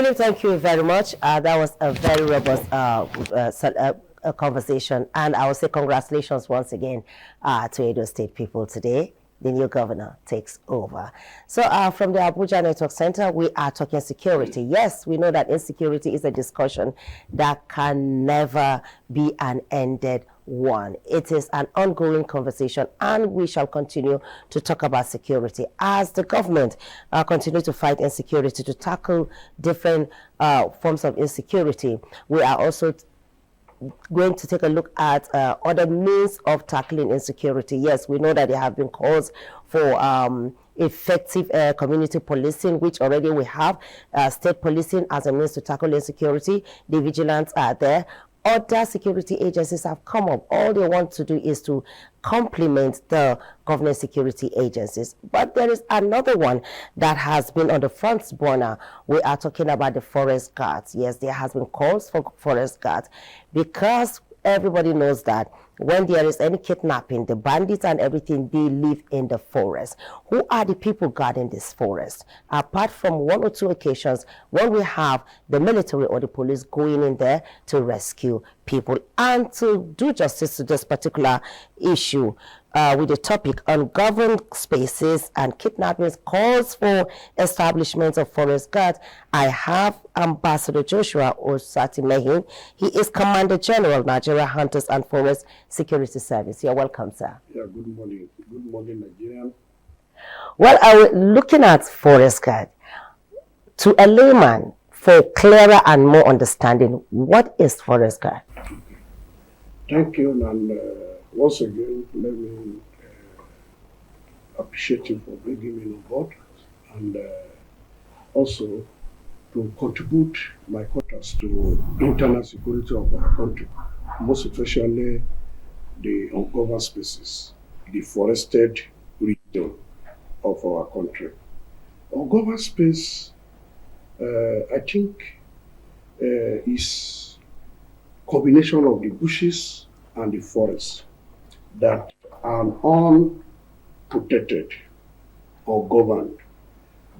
Really, thank you very much. That was a very robust conversation, and I will say congratulations once again to Edo State people today. The new governor takes over. So from the Abuja Network Center, we are talking security. Yes, we know that insecurity is a discussion that can never be an ended one. It is an ongoing conversation, and we shall continue to talk about security as the government continue to fight insecurity, to tackle different forms of insecurity. We are also going to take a look at other means of tackling insecurity. Yes, we know that there have been calls for effective community policing, which already we have, state policing as a means to tackle insecurity. The vigilants are there. Other security agencies have come up. All they want to do is to complement the government security agencies. But there is another one that has been on the front burner. We are talking about the forest guards. Yes, there has been calls for forest guards because everybody knows that when there is any kidnapping, the bandits and everything, they live in the forest. Who are the people guarding this forest? Apart from one or two occasions when we have the military or the police going in there to rescue people and to do justice to this particular issue, with the topic ungoverned spaces and kidnappings calls for establishment of forest guards. I have Ambassador Joshua Osatimehin. He is Commander General, Nigeria Hunters and Forest Security Service. You're welcome, sir. Yeah, good morning. Good morning, Nigerian. Well, I was looking at forest guard. To a layman, for clearer and more understanding, what is forest guard? Thank you, and once again, let me appreciate you for bringing me on board, and also to contribute my quotas to internal security of our country, most especially the ungoverned spaces, the forested region of our country. Ungoverned space, I think, is combination of the bushes and the forests that are unprotected or governed.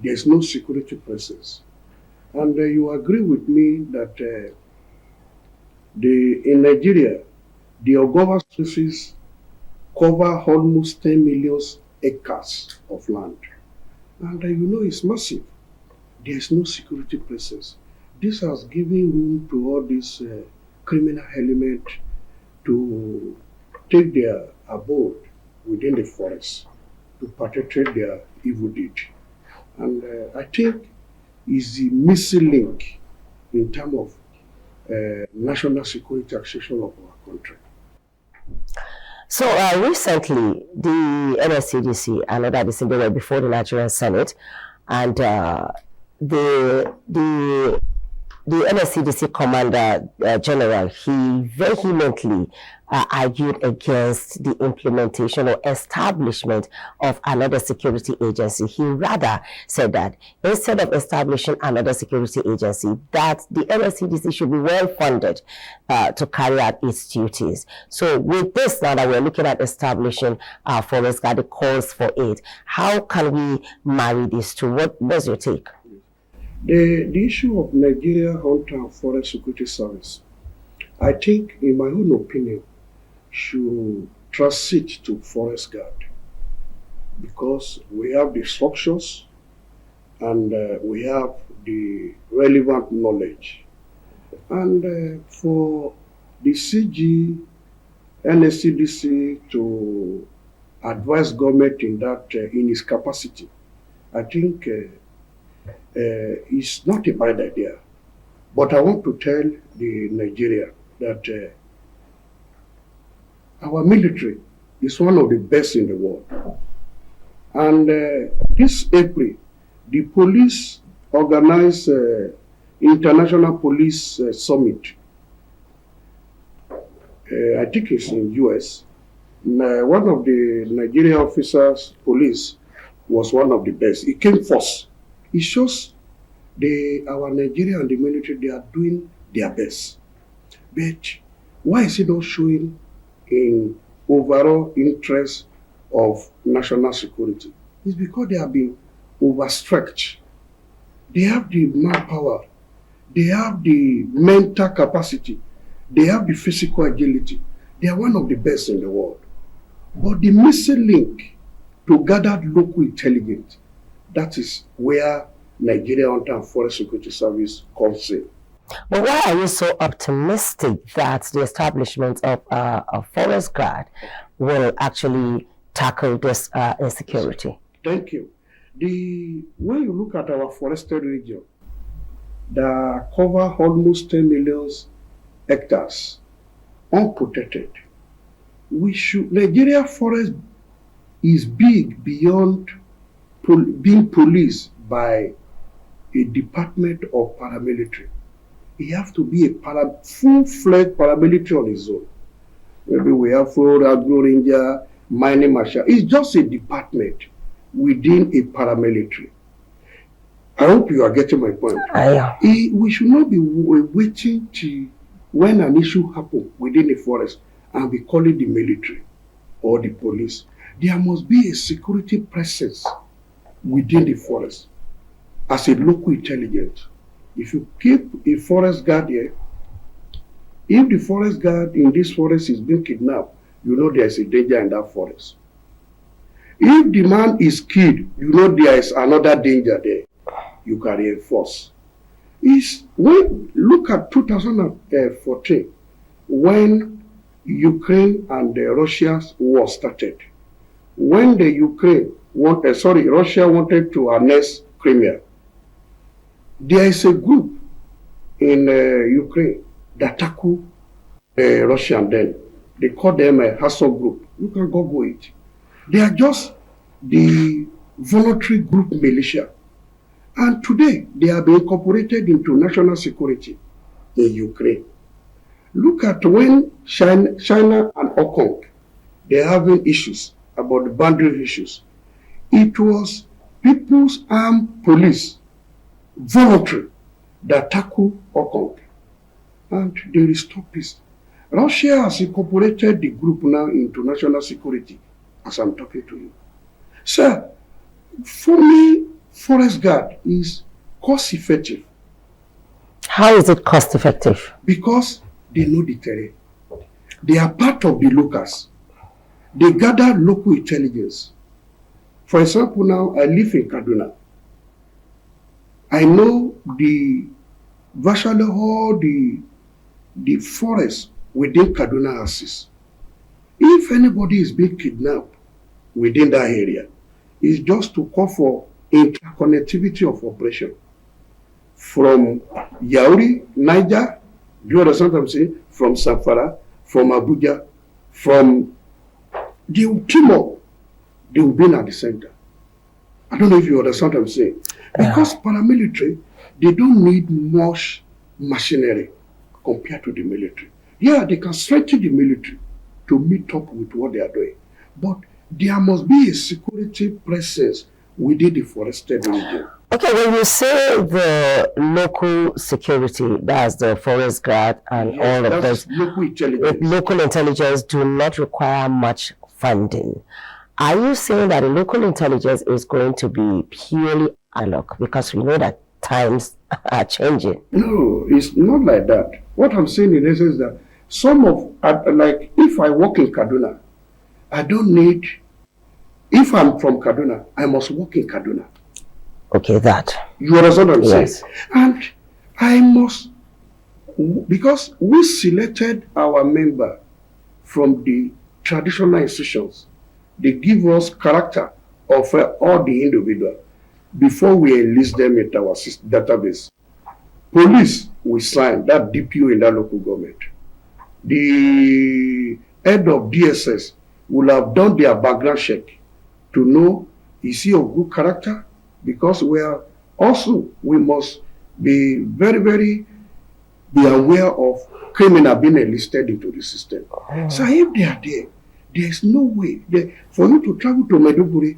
There's no security presence. And you agree with me that in Nigeria, the ungoverned spaces cover almost 10 million acres of land. And you know it's massive. There's no security presence. This has given room to all these criminal elements to take their abode within the forest to perpetrate their evil deed. And I think is the missing link in terms of national security accession of our country. So recently, the NSCDC, I know that this they were before the Nigerian Senate, and the NSCDC Commander General, he vehemently argued against the implementation or establishment of another security agency. He rather said that instead of establishing another security agency, that the NSCDC should be well funded to carry out its duties. So with this now that we're looking at establishing forest guard, the calls for it, how can we marry these two? What's your take? The issue of Nigeria Hunter and Forest Security Service, I think, in my own opinion, should transit to Forest Guard because we have the structures and we have the relevant knowledge. And for the CG, NSCDC to advise government in that, in its capacity, I think it's not a bad idea. But I want to tell the Nigeria that our military is one of the best in the world. And this April, the police organized International Police Summit. I think it's in US. One of the Nigerian officers, police, was one of the best. He came first. It shows our Nigeria and the military, they are doing their best. But why is it not showing in overall interest of national security? It's because they have been overstretched. They have the manpower They have the mental capacity. They have the physical agility. They are one of the best in the world. But the missing link to gather local intelligence, that is where Nigeria Hunter and Forest Security Service comes in. But why are you so optimistic that the establishment of a forest guard will actually tackle this insecurity? Thank you. When you look at our forested region, that cover almost 10 million hectares unprotected, Nigeria forest is big beyond being policed by a department of paramilitary. He have to be a full-fledged paramilitary on his own. Maybe we have Road Agro Ranger, Mining Marshal. It's just a department within a paramilitary. I hope you are getting my point. We should not be waiting till when an issue happens within the forest and be calling the military or the police. There must be a security presence within the forest as a local intelligence. If you keep a forest guard here, if the forest guard in this forest is being kidnapped, you know there is a danger in that forest. If the man is killed, you know there is another danger there. You can reinforce. Look at 2014, when Ukraine and Russia's war started. When Russia wanted to annex Crimea, there is a group in Ukraine that tackle Russia, and then they call them a hustle group. You can Google it. They are just the voluntary group militia. And today, they have been incorporated into national security in Ukraine. Look at when China and Hong Kong, they're having issues about the boundary issues. It was People's Armed Police, voluntary, that tackled Hong Kong. And they restore peace. Russia has incorporated the group now into national security, as I'm talking to you. Sir, for me, forest guard is cost effective. How is it cost effective? Because they know the terrain. They are part of the locals. They gather local intelligence. For example, now I live in Kaduna. I know virtually all the forest within Kaduna axis. If anybody is being kidnapped within that area, it's just to call for interconnectivity of operation. From Yauri, Niger, do you understand what I'm saying? From Zamfara, from Abuja, from the Timor, they will be at the center. I don't know if you understand what I'm saying. Because paramilitary, they don't need much machinery compared to the military. Yeah, they can strengthen the military to meet up with what they are doing. But there must be a security presence within the forested region. Okay, when you say the local security, that's the forest guard and all of this, local intelligence do not require much funding. Are you saying that the local intelligence is going to be purely analog? Because we know that times are changing. No, it's not like that. What I'm saying in essence is that like if I work in Kaduna, I don't need, if I'm from Kaduna, I must work in Kaduna. Okay, that. You understand what I'm saying? And I must, because we selected our member from the traditional institutions, they give us character of all the individual before we enlist them into our database. Police, we sign that DPO in that local government. The head of DSS will have done their background check to know, is he of good character? Because we must be very, very be aware of criminal being enlisted into the system. So if they are there is no way for you to travel to Maiduguri.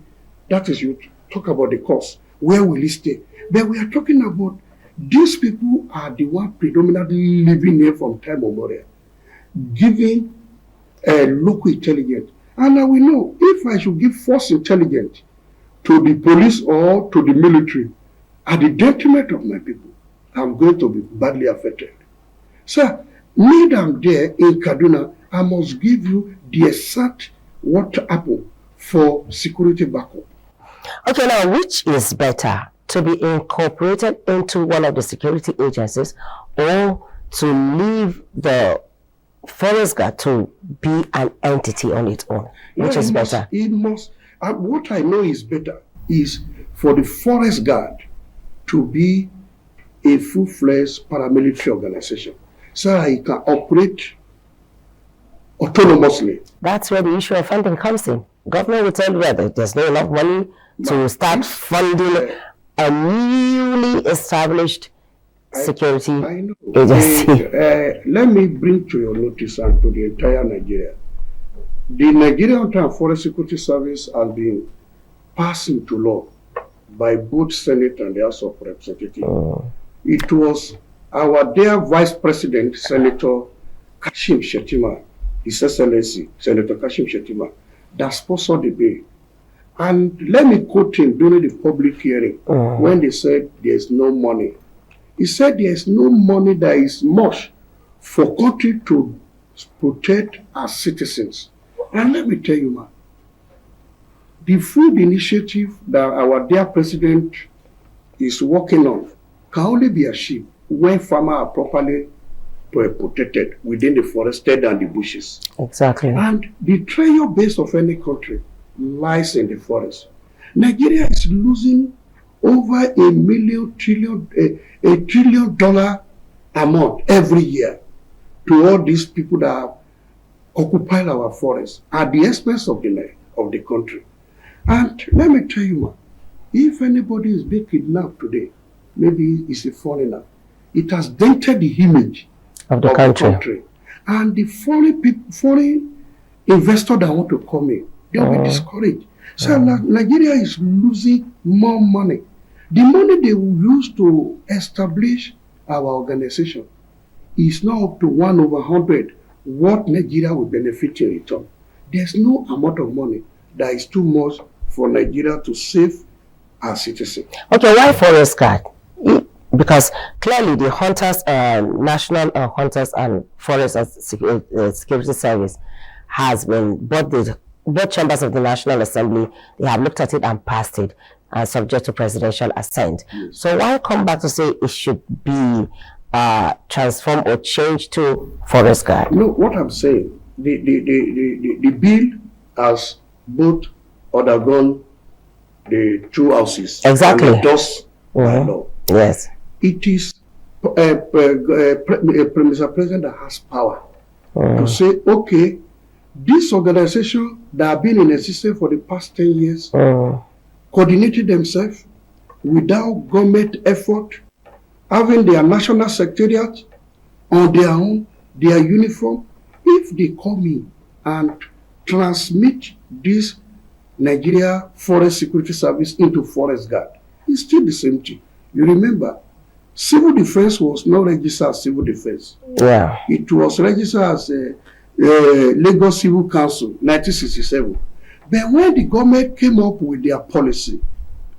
That is, you talk about the cost. Where will he stay? But we are talking about these people are the one predominantly living here from time immemorial, giving local intelligence. And I will know if I should give false intelligence to the police or to the military at the detriment of my people. I'm going to be badly affected. Sir, me that I'm there in Kaduna, I must give you the exact what happened for security backup. Okay, now which is better, to be incorporated into one of the security agencies or to leave the forest guard to be an entity on its own? Which is better? It must. What I know is better is for the forest guard to be a full-fledged paramilitary organization, so he can operate autonomously. That's where the issue of funding comes in. Government will tell you that there's not enough money to start funding a newly established security agency. Let me bring to your notice and to the entire Nigeria. The Nigerian Forest Security Service has been passed into law by both Senate and the House of Representatives. It was our dear Vice President, Senator Kashim Shettima, His Excellency, Senator Kashim Shettima, that sponsored the bill. And let me quote him during the public hearing when they said there's no money. He said there's no money that is much for country to protect our citizens. And let me tell you, man, the food initiative that our dear president is working on can only be achieved when farmers are properly protected within the forested and the bushes. Exactly. And the treasure base of any country lies in the forest. Nigeria is losing over $1 trillion amount every year to all these people that occupy our forests at the expense of the country. And let me tell you, man, if anybody is being kidnapped today, maybe it's a foreigner, it has dented the image of the country. And the foreign investor that want to come in, they'll be discouraged. So Nigeria is losing more money. The money they will use to establish our organization is now up to 1/100 what Nigeria will benefit in return. There's no amount of money that is too much for Nigeria to save our citizens. Okay, why forest guard? Because clearly the hunters, National Hunters and Forest Security Service has been, both chambers of the National Assembly, they have looked at it and passed it, subject to presidential assent. Yes. So why come back to say it should be transformed or changed to forest guard? No, what I'm saying, the bill has both undergone the two houses. Exactly. And thus, law. Yes. It is Mr. President that has power to say, okay, this organization that have been in existence for the past 10 years coordinated themselves without government effort, having their national secretariat on their own, their uniform. If they come in and transmit this Nigeria Forest Security Service into Forest Guard, it's still the same thing. You remember, civil defense was not registered as civil defense. Yeah. It was registered as Lagos Civil Council, 1967. But when the government came up with their policy,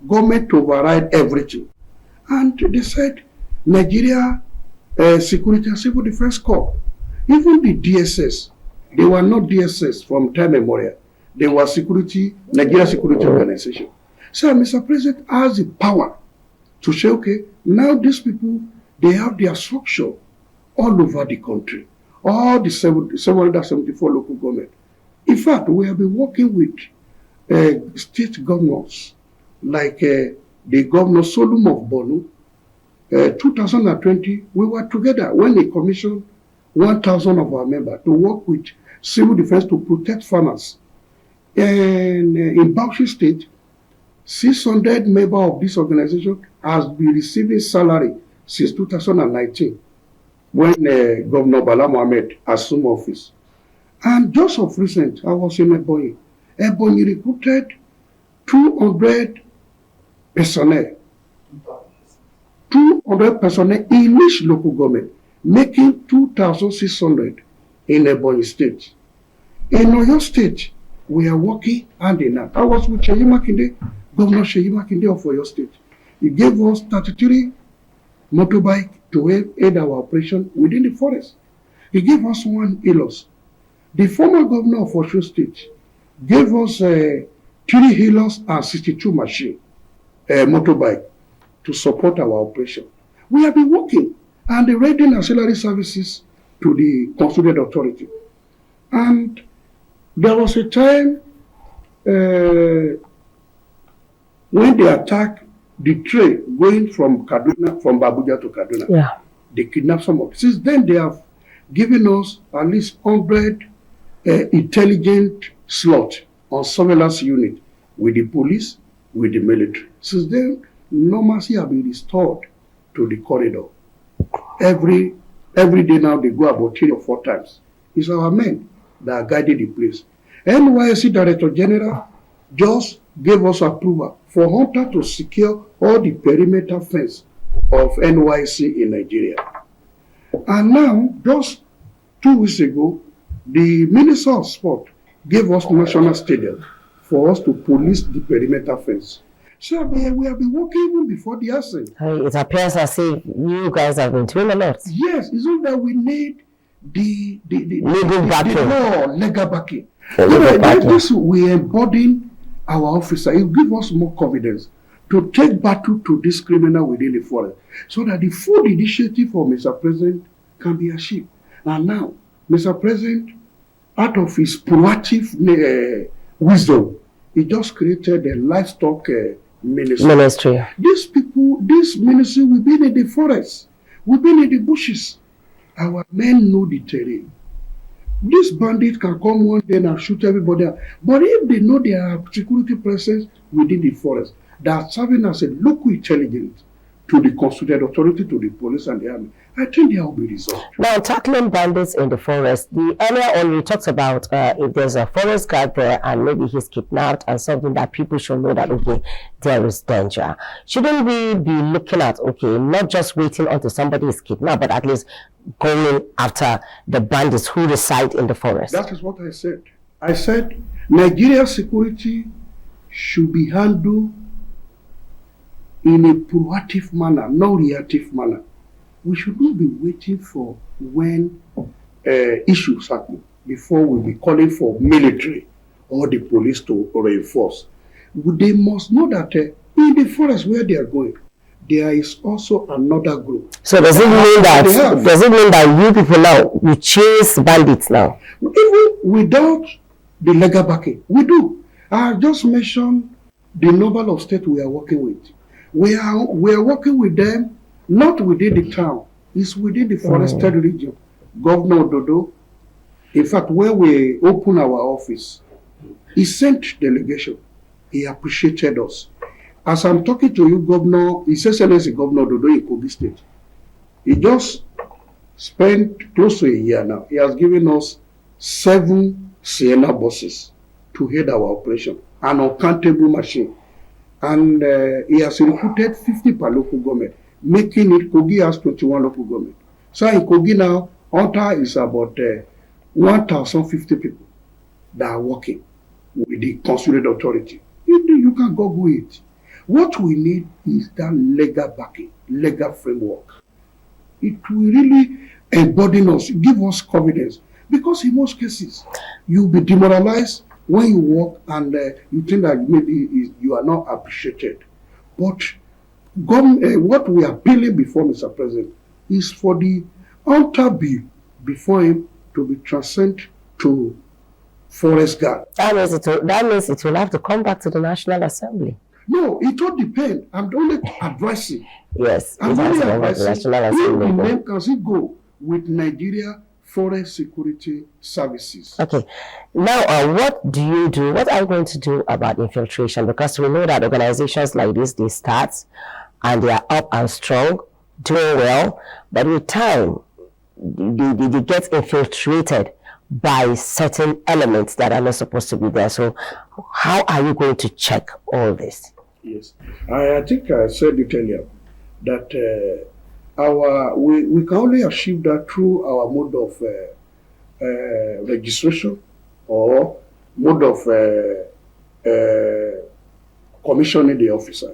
government override everything. And they said, Nigeria Security and Civil Defense Corps, even the DSS, they were not DSS from time immemorial. They were Nigeria Security Organization. So Mr. President has the power to say, okay, now these people, they have their structure all over the country, all the 774 local government. In fact, we have been working with state governors, like the governor Solomon of Borno. 2020, we were together when they commissioned 1,000 of our members to work with civil defense to protect farmers. And in Bauchi State, 600 members of this organization has been receiving salary since 2019 when Governor Bala Mohammed assumed office. And just of recent, I was in Ebonyi. Ebonyi recruited 200 personnel. 200 personnel in each local government, making 2,600 in Ebonyi State. In Oyo State, we are working hand in hand. I was with Seyi Makinde, Governor Seyi Makinde of Oyo State. He gave us 33 motorbike to aid our operation within the forest. He gave us one healers. The former governor of Osun State gave us 3 healers and 62 machine motorbike to support our operation. We have been working and rendering ancillary services to the constituted authority. And there was a time when they attacked the train going from Abuja to Kaduna. Yeah. They kidnapped some of. Since then, they have given us at least 100 intelligent slot on surveillance unit with the police, with the military. Since then, normalcy has been restored to the corridor. Every day now they go about 3 or 4 times. It's our men that are guiding the place. NYSC Director General just gave us approval for Hunter to secure all the perimeter fence of NYSC in Nigeria. And now, just 2 weeks ago, the Minister of Sport gave us national stadium for us to police the perimeter fence. So we have been working even before the accident. It appears as if you guys have been doing a lot. Yes, it's not that we need the legal backing. Legal backing. This we embody our officer. It gives us more confidence to take battle to this criminal within the forest, so that the full initiative for Mr. President can be achieved. And now, Mr. President, out of his proactive wisdom, he just created a livestock ministry. These people, this ministry, we've been in the forest, we've been in the bushes. Our men know the terrain. This bandit can come one day and shoot everybody out. But if they know there are security presence within the forest, they are serving as a local intelligence to the constituted authority, to the police and the army, I think there will be results. Now, tackling bandits in the forest, the earlier on we talked about if there's a forest guard there and maybe he's kidnapped and something that people should know that, okay, there is danger. Shouldn't we be looking at, okay, not just waiting until somebody is kidnapped, but at least going after the bandits who reside in the forest? That is what I said. I said Nigeria's security should be handled in a proactive manner, not reactive manner. We should not be waiting for when issues happen before we be calling for military or the police to reinforce. They must know that in the forest where they are going, there is also another group. So does it mean that you people now, you chase bandits now? Even without the legal backing, we do. I just mentioned the number of states we are working with. We are working with them, not within the town, it's within the forested region. Governor Dodo, in fact, when we opened our office, he sent delegation. He appreciated us. As I'm talking to you, Governor, His Excellency Governor Dodo in Kogi State, he just spent close to a year now. He has given us 7 Sienna buses to head our operation, an uncountable machine. And he has recruited 50 per local government, making it, Kogi has 21 local government. So in Kogi now, Hunter is about 1,050 people that are working with the constituted authority. You can Google it. What we need is that legal backing, legal framework. It will really embody us, give us confidence. Because in most cases, you'll be demoralized when you walk and you think that maybe you are not appreciated. But what we are appealing before Mr. President is for the Hunter bill before him to be transcended to forest guard. That means it will have to come back to the National Assembly. No, it all depends. I'm only advising. Yes, I'm only advising. If the name can go with Nigeria Forest Security Services. Okay. Now, what do you do? What are you going to do about infiltration? Because we know that organizations like this, they start and they are up and strong, doing well, but with time, they get infiltrated by certain elements that are not supposed to be there. So how are you going to check all this? Yes, I think I said it earlier that we can only achieve that through our mode of registration or mode of commissioning the officer.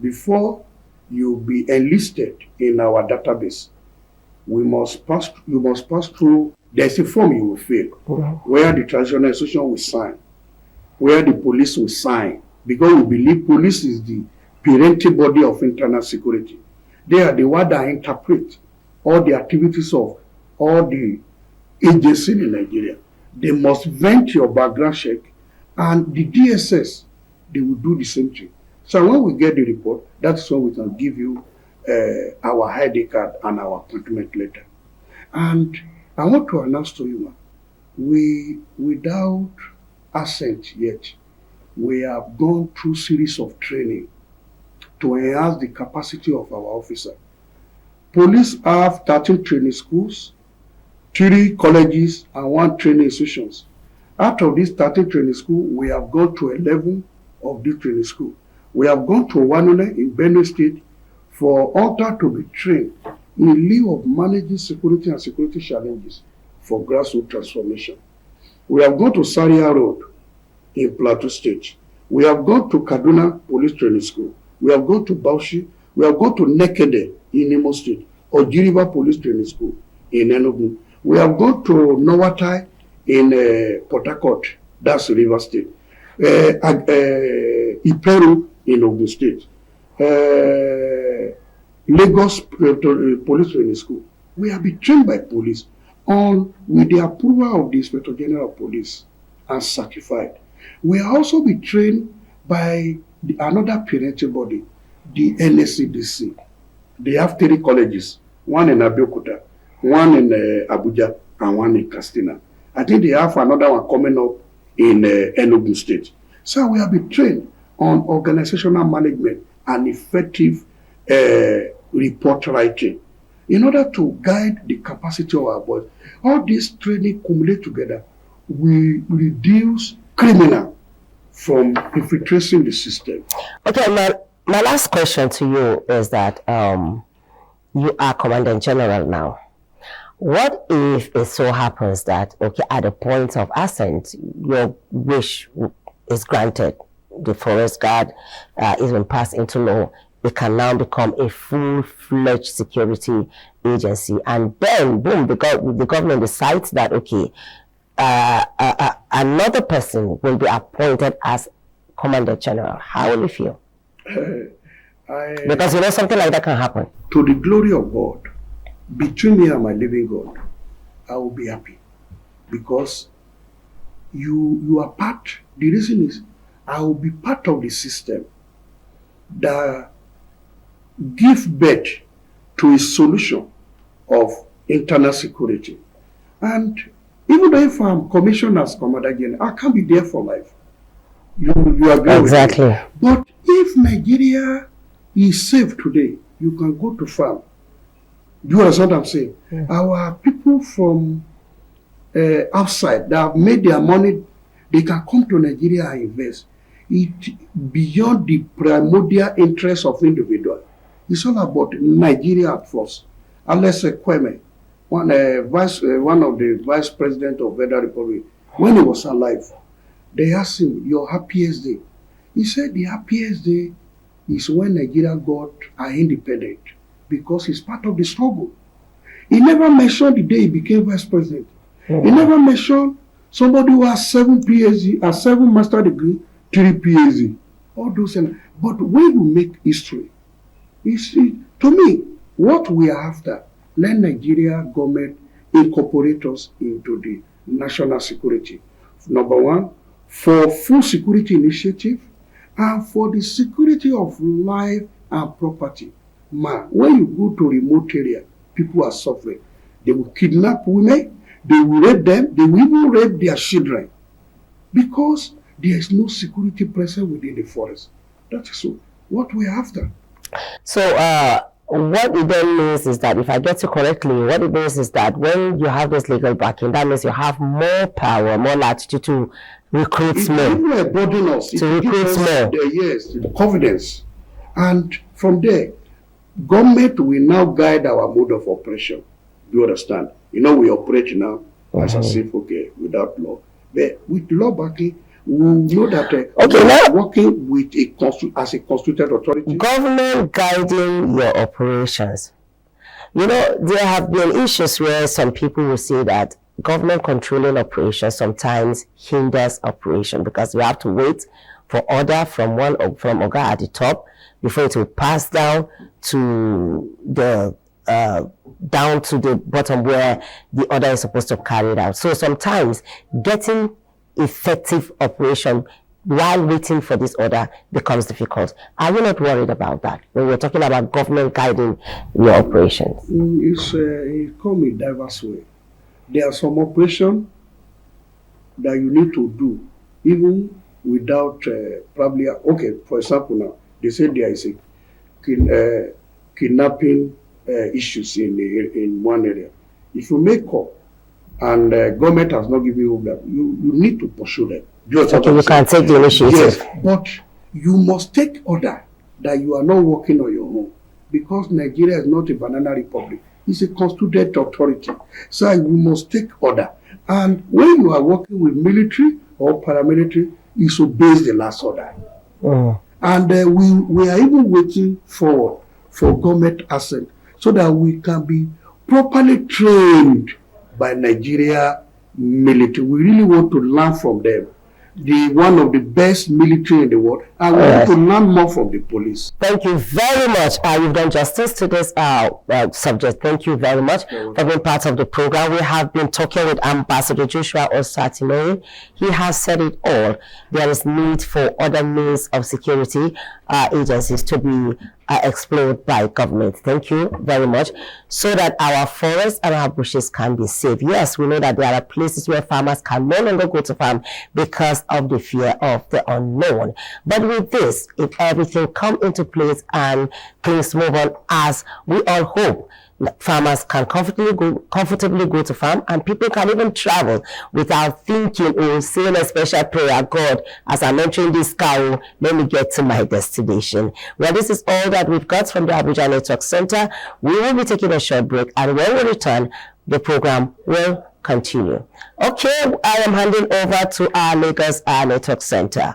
Before you be enlisted in our database, you must pass through, there's a form you will fill, where the transitional institution will sign, where the police will sign, because we believe police is the parental body of internal security. They are the one that interpret all the activities of all the agencies in Nigeria. They must vent your background check, and the DSS, they will do the same thing. So when we get the report, that's when we can give you our ID card and our appointment letter. And I want to announce to you, we, without assent yet, we have gone through series of training to enhance the capacity of our officer. Police have 13 training schools, 3 colleges, and 1 training institutions. Out of these 13 training schools, we have gone to 11 of these training schools. We have gone to Wanune in Benue State for Alta to be trained in lieu of managing security and security challenges for grassroots transformation. We have gone to Saria Road in Plateau State. We have gone to Kaduna Police Training School. We have gone to Bauchi. We have gone to Nekede in Imo State, or Jiriba Police Training School in Enugu. We have gone to Nowatai in Port Harcourt, that's River State. Iperu in Ogun State. Lagos Police Training School. We have been trained by police with the approval of the Inspector General of Police and certified. We are also be trained by another parental body, the NSCDC. They have 3 colleges, one in Abeokuta, one in Abuja, and one in Katsina. I think they have another one coming up in Enugu State. So we have been trained on organizational management and effective report writing in order to guide the capacity of our boys. All this training cumulate together, we reduce criminal from infiltrating the system. Okay, my last question to you is that you are Commandant General now. What if it so happens that, okay, at the point of assent, your wish is granted, the forest guard is been passed into law, it can now become a full-fledged security agency, and then, boom, the government decides that, okay, another person will be appointed as Commandant General. How will you feel? Because you know something like that can happen. To the glory of God, between me and my living God, I will be happy, because you are part. The reason is I will be part of the system that give birth to a solution of internal security. And even though if I'm commissioned as Commander General, I can't be there for life. You agree exactly. With me? But if Nigeria is safe today, you can go to farm. Do you understand what I'm saying? Yeah. Our people from outside that have made their money, they can come to Nigeria and invest. It beyond the primordial interest of individual. It's all about Nigeria at first. Unless Kwame, one of the vice president of Federal Republic, when he was alive, they asked him, your happiest day? He said the happiest day is when Nigeria got our independent, because he's part of the struggle. He never mentioned the day he became vice president. Mm-hmm. He never mentioned somebody who has 7 PhD, a 7 master degree, 3 PhD, all those. But when you make history, you see, to me, what we are after, let Nigeria government incorporate us into the national security. Number 1, for full security initiative, and for the security of life and property. When you go to remote area, people are suffering. They will kidnap women, they will rape them, they will even rape their children, because there is no security present within the forest. That is what we are after. So what it then means is that, if I get you correctly, what it means is that when you have this legal backing, that means you have more power, more latitude to recruit more. People are burdening us. To recruit more. Yes, the confidence. And from there, government will now guide our mode of operation. Do you understand? You know, we operate now as a safe, okay, without law. But with law backing, we know that Okay, now working with as a constituted authority. Government guiding your operations. You know, there have been issues where some people will say that government controlling operations sometimes hinders operation because you have to wait for order from from Oga at the top before it will pass down to the down to the bottom where the order is supposed to carry it out. So sometimes getting effective operation while waiting for this order becomes difficult. Are you not worried about that when we're talking about government guiding your operations? It comes in diverse way. There are some operations that you need to do even without probably, okay, for example now, they say there is a kidnapping issues in one area. If you make up and government has not given you that, you need to pursue them. Okay, you can take the initiative. Yes, but you must take order that you are not working on your own because Nigeria is not a banana republic. It's a constituted authority. So we must take order. And when you are working with military or paramilitary, you should base the last order. And we are even waiting for government assent so that we can be properly trained by Nigeria military. We really want to learn from them. One of the best military in the world, and we want to learn more from the police. Thank you very much. You've done justice to this subject. Thank you very much for being part of the program. We have been talking with Ambassador Joshua Osatimori. He has said it all. There is need for other means of security agencies to be explored by government. Thank you very much. So that our forests and our bushes can be safe. Yes, we know that there are places where farmers can no longer go to farm because of the fear of the unknown. But with this, if everything come into place and things move on as we all hope, farmers can comfortably go to farm, and people can even travel without thinking or saying a special prayer, God, as I'm entering this car, let me get to my destination. Well, this is all that we've got from the Abuja Network Center. We will be taking a short break, and when we return, the program will continue. Okay, I am handing over to our Lagos Network Center.